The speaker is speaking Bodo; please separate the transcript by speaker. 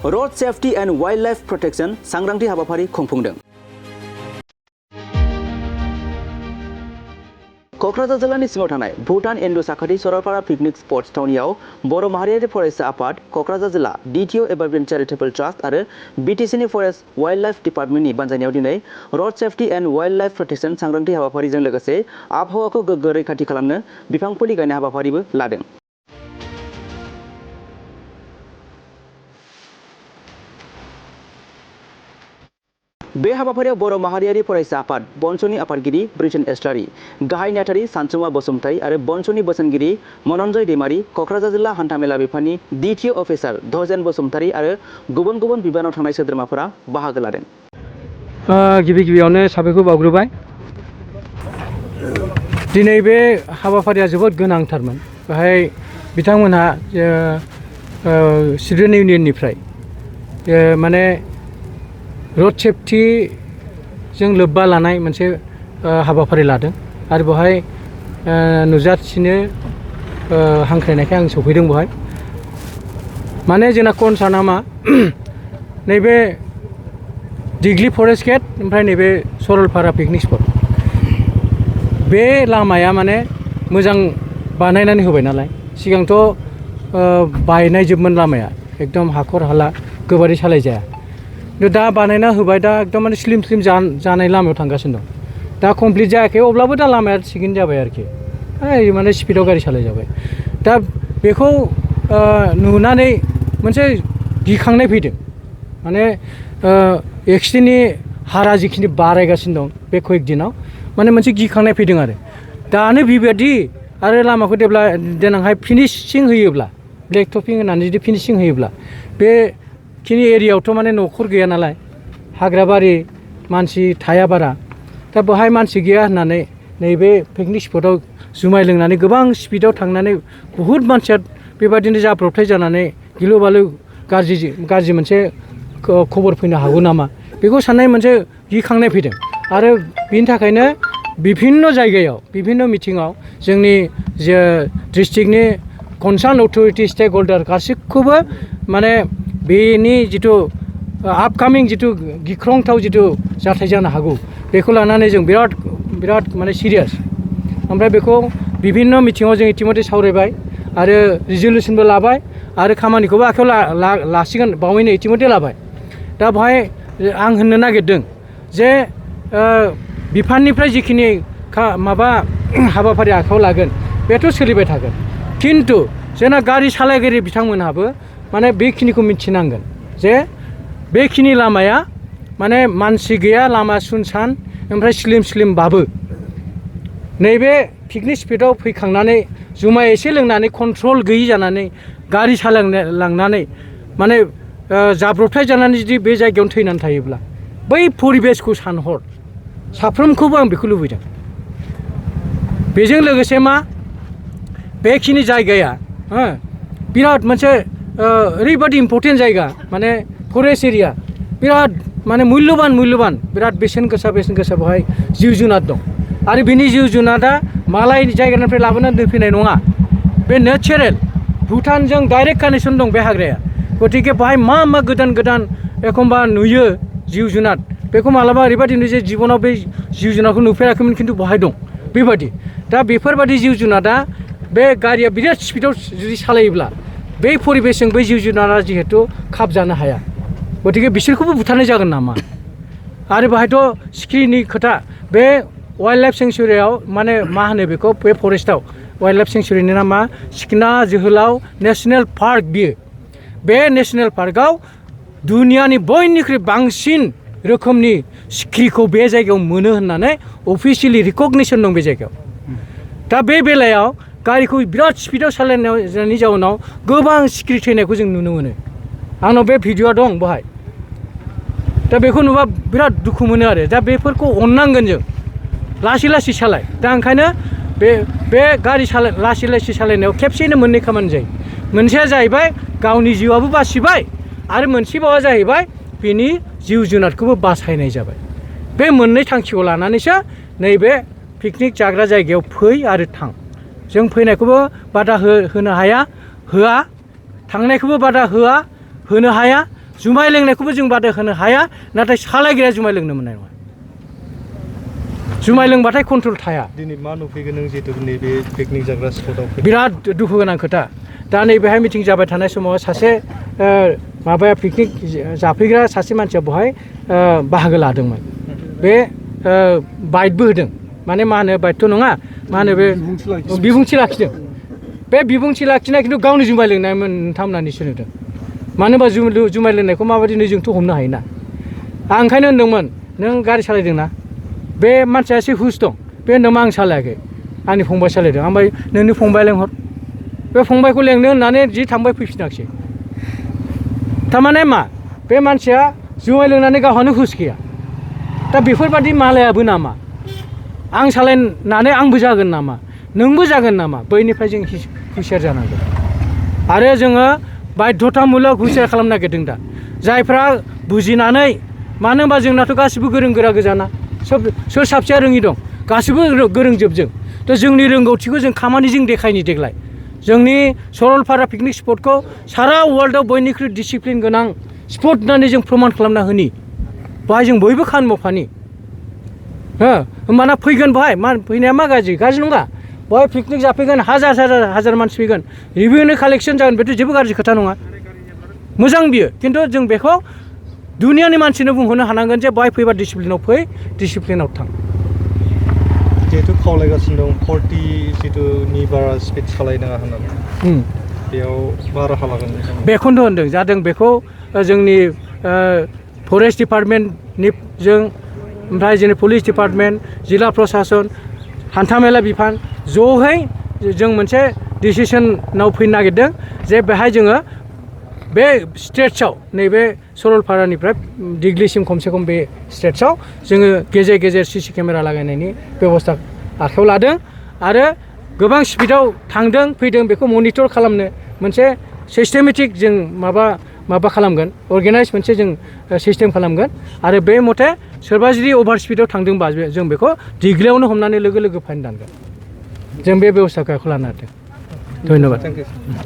Speaker 1: Road safety and wild life protection सांग्रांथि हाबाफारि खुंफुंदों। क'क्राझार जिल्लानि सिङाव थानाय भुटान एन्ड' साखाथि सरलपारा पिकनिक स्पट्स थावनियाव बर' माहारियारि फरायसा आफाद, क'क्राझार जिल्ला DTO एभारग्रिन चेरिटेबल ट्रास्ट आरो BTCनि फरेस्ट वाइल्ड लाइफ डिपार्टमेन्टनि बानजायनायाव दिनै road safety and wild life protection सांग्रांथि हाबाफारिजों लोगोसे आबहावाखौ गोग्गो रैखाथि खालामनो बिफां फुलि गायनाय हाबाफारिबो लादों। बे हाबाफारियाव बर' माहारियारि फरायसा आफाद बनस'नि आफादगिरि ब्रिटेन एस्लारि, गाहाय नेहाथारि सानसुमा बसुमतारी आरो बनस'नि बोसोनगिरि मनन्जय दैमारि, क'क्राझार जिल्ला हान्थामेला बिफाननि DTO अफिसार धजेन बसुमतारी आरो गुबुन गुबुन बिबानाव थानाय सोद्रोमाफोरा बाहागो लादों।
Speaker 2: गिबियावनो साबायखर बावग्रोबाय। दिनै बे हाबाफारिया जोबोद गोनांथारमोन। बेहाय बिथांमोनहा स्टुडेन्ट इउनियननिफ्राय माने रड सेफ्टि जों लोब्बा लानाय मोनसे हाबाफारि लादों आरो बेवहाय नुजाथिनो हांख्रायनायखाय आं सफैदों। बेवहाय माने जोंना कनसार्नआ मा नैबे दिग्लि फरेस्ट गेट ओमफ्राय नैबे सरलपारा पिकनिक स्पट बे लामाया माने मोजां बानायनानै होबाय नालाय। सिगांथ' बायनायजोबमोन लामाया, एकदम हाखर हाला गोबारै सालाय जाया। दा बानायना होबाय, दा एकदम माने स्लिम जानाय लामायाव थांगासिनो दं। दा कमप्लिट जायाखै, अब्लाबो दा लामाया थिगैनो जाबाय आरोखि, माने स्पिडाव गारि सालाय जाबाय। दा बेखौ नुनानै मोनसे गिखांनाय फैदों। माने एक्सिडेन्टनि हारा जिखिनि बारायगासिनो दं बे कयेक दिनाव, माने मोनसे गिखांनाय फैदों आरो दानो बेबायदि आरो लामाखौ देनांहाय फिनिशिं होयोब्ला, ब्लेक टपिं होनानै जुदि फिनिशिं होयोब्ला बे खिनि एरियायावथ' माने न'खर गैया नालाय, हाग्राबारि मानसि थाया बारा। दा बेवहाय मानसि गैया होननानै नैबे पिकनिक स्पटआव जुमाय लोंनानै गोबां स्पिडाव थांनानै बुहुद मानसिया बेबादिनो जाब्रबथाय जानानै गिलु बालु गाज्रि मोनसे खबर फैनो हागौ नामा, बेखौ साननाय मोनसे गिखांनाय फैदों। आरो बिनि थाखायनो बिभिन्न जायगायाव बिभिन्न मिथिङाव जोंनि जे डिस्ट्रिक्टनि कनसार्न अथ'रिटि स्टेक होल्डार गासैखौबो माने बेनि जिथु आपकामिं जिथु गिख्रंथाव जिथु जाथाय जानो हागौ बेखौ लानानै जों बिराद माने सिरियास। ओमफ्राय बेखौ बिभिन्न मिथिङाव जों इतिमধ্যे सावरायबाय आरो रिजलिउसनबो लाबाय आरो खामानिखौबो आखायाव लासिगोन, बावैनो इतिमধ্যे लाबाय। दा बेवहाय आं होननो नागिरदों जे बिफाननिफ्राय जिखिनि माबा हाबाफारि आखायाव लागोन बेथ' सोलिबाय थागोन, खिन्थु जोंना गारि सालायगिरि बिथांमोनहाबो माने बेखिनिखौ मिथिनांगोन जे बेखिनि लामाया माने मानसि गैया, लामा सुनसान, ओमफ्राय स्लिमबाबो नैबे पिकनिक स्पटआव फैखांनानै जुमाय एसे लोंनानै कन्ट्रल गैयि जानानै गारि सालायलांनानै माने जाब्रबथाय जानानै जुदि बे जायगायावनो थैनानै थायोब्ला बै परिबेसखौ सानहर, साफ्रोमखौबो आं बेखौ लुबैदों। बेजों लोगोसे मा बेखिनि जायगाया बिराद मोनसे ओरैबादि इम्पर्टेन्ट जायगा, माने फरेस्ट एरिया, बिराद माने मुल्यबान बिराद बेसेन गोसा बेवहाय जिब जुनार दं। आरो बिनि जिब जुनारा मालाय जायगानिफ्राय लाबोनानै दोनफैनाय नङा, बे नेचारेल भुटानजों डाइरेक्ट कानेक्सन दं बे हाग्राया। गतिके बेवहाय मा गोदान एखमबा नुयो जिब जुनार, बेखौ मालाबा ओरैबायदि नुयो जे जिबनाव बे जिब जुनारखौ नुफेराखैमोन, खिन्थु बेवहाय दं बेबायदि। दा बेफोरबायदि जिब जुनारा बे गारिया बिराद स्पिडाव जुदि सालायोब्ला बे परिबेसजों बै जिब जुनारा जिहेतु खाब जानो हाया, गतिके बिसोरखौबो बुथारनाय जागोन नामा। आरो बेहायथ' सिखिरिनि खोथा, बे वाइल्ड लाइफ सेंसुरियाव माने मा होनो बेखौ, बे फरेस्टआव वाइल्ड लाइफ सेंसुरिनि नामा सिखना जोहोलाव नेसनेल पार्क। बियो बे नेसनेल पार्कआव दुनियानि बयनिख्रुइ बांसिन रोखोमनि सिखिरिखौ बे जायगायाव मोनो होननानै अफिसियेलि रिकगनिसन दं बे जायगायाव। दा बे बेलायाव गारिखौ बिराद स्पिडाव सालायनायनि जाउनाव गोबां सिखिरि थैनायखौ जों नुनो मोनो। आंनाव बे भिडिअ'आ दं बेवहाय। दा बेखौ नुबा बिराद दुखु मोनो आरो। दा बेफोरखौ अननांगोन जों, लासै सालाय। दा ओंखायनो बे गारि लासै सालायनायाव खेबसेयैनो मोननै खामानि जायो। मोनसेया जाहैबाय गावनि जिउआबो बासिबाय आरो मोनसेबावा जाहैबाय बेनि जिब जुनारखौबो बासायनाय जाबाय। बे मोननै थांखिखौ लानानैसो नैबे पिकनिक जाग्रा जायगायाव फै आरो थां। जों फैनायखौबो बादा होनो हाया, होआ, थांनायखौबो बादा होआ, होनो हाया। जुमाय लोंनायखौबो जों बादा होनो हाया नाथाय सालायग्राया जुमाय लोंनो मोननाय नङा जुमाय लोंबाथाय कन्ट्रल थाया
Speaker 3: दिनै मा नुफैगोन नों जिहेतु नैबे पिकनिक जाग्रा स्पटआव
Speaker 2: बिराद दुखु गोनां खोथा दा नैबेहाय मिटिं जाबाय थानाय समाव सासे माबाया पिकनिक जाफैग्रा सासे मानसिया बहाय बाहागो लादोंमोन बे बाइटबो होदों माने मा होनो बाइटथ' नङा मा होनो बे बिबुंथि लाखिदों बे बिबुंथि लाखिनाय खिन्थु गावनि जुमाय लोंनायमोन नोंथांमोना निसय नुदों मानो होनबा जुमाय लोंनायखौ माबायदि जोंथ' हमनो हायोना आं ओंखायनो होनदोंमोन नों गारि सालायदोंना बे मानसिया एसे हुस दं बे होनदोंमोन आं सालायाखै आंनि फंबाय सालायदों ओमफ्राय नोंनि फंबाय लेंहर बे फंबायखौ लेंनो होननानै जि थांबाय फैफिनाखिसै थारमाने मा बे मानसिया जुमाय लोंनानै गावहानो हुस गैया दा बेफोरबादि मालायाबो नामा आं सालायनानै आंबो जागोन नामा नोंबो जागोन नामा बैनिफ्राय जों हुसियार जानांगोन आरो जोङो बाध्यतामुलक हुसियार खालामनो नागिरदों दा जायफ्रा बुजिनानै मानो होनबा जोंनाथ' गासिबो गोरों गोरा गोजाना सोर साबसेया रोङि दं गासिबो गोरोंजोब जों थ' जोंनि रोंगौथिखौ जों खामानिजों देखायनि देग्लाय जोंनि सरलपारा पिकनिक स्पटखौ सारा वर्ल्डआव बयनिख्रुइ डिसिप्लिन गोनां स्पट होननानै जों प्रमान खालामना होनि बाहाय जों बयबो खामानि मावफानि हो होमबाना फैगोन बाहाय मा फैनाया मा गाज्रि नङा बाहाय पिकनिक जाफैगोन हाजार मानसि फैगोन रिभिनिउ कालेक्सन जागोन बेथ' जेबो गाज्रि खोथा नङा मोजां बियो खिन्थु जों बेखौ दुनियानि मानसिनो बुंहरनो हानांगोन जे बाहाय फैबा डिसिप्लिनाव फै डिसिप्लिनाव थां
Speaker 3: जिहेतु खावलायगासिनो दं 40 जिथुनि बारा स्पिड सालायनाङा होननानै बेयाव मा राहा लागोन
Speaker 2: बेखौनो होनदों जादों बेखौ जोंनि फरेस्ट डिपार्टमेन्टनिजों ओमफ्राय जोंनि पुलिस डिपार्टमेन्ट जिल्ला प्रशासन हान्थामेला बिफान ज'है जों मोनसे डिसिसनाव फैनो नागिरदों जे बेहाय जोङो बे स्ट्रेट्सआव नैबे सरलपारानिफ्राय दिग्लिसिम खमसे खम बे स्ट्रेट्सआव जोङो गेजेर गेजेर सिसि केमेरा लागायनायनि बेबस्था आखायाव लादों आरो गोबां स्पिडआव थांदों फैदों बेखौ मनिटर खालामनो मोनसे सिस्टेमेटिक जों माबा खालामगोन अर्गेनाइज मोनसे जों सिस्टेम खालामगोन आरो बे मथे सोरबा जुदि अभार स्पिडआव थांदोंबा जों बेखौ दिग्लियावनो हमनानै लोगो फाइन दानगोन जों बे बेबस्थाखौ लानो हादों धन्यबाद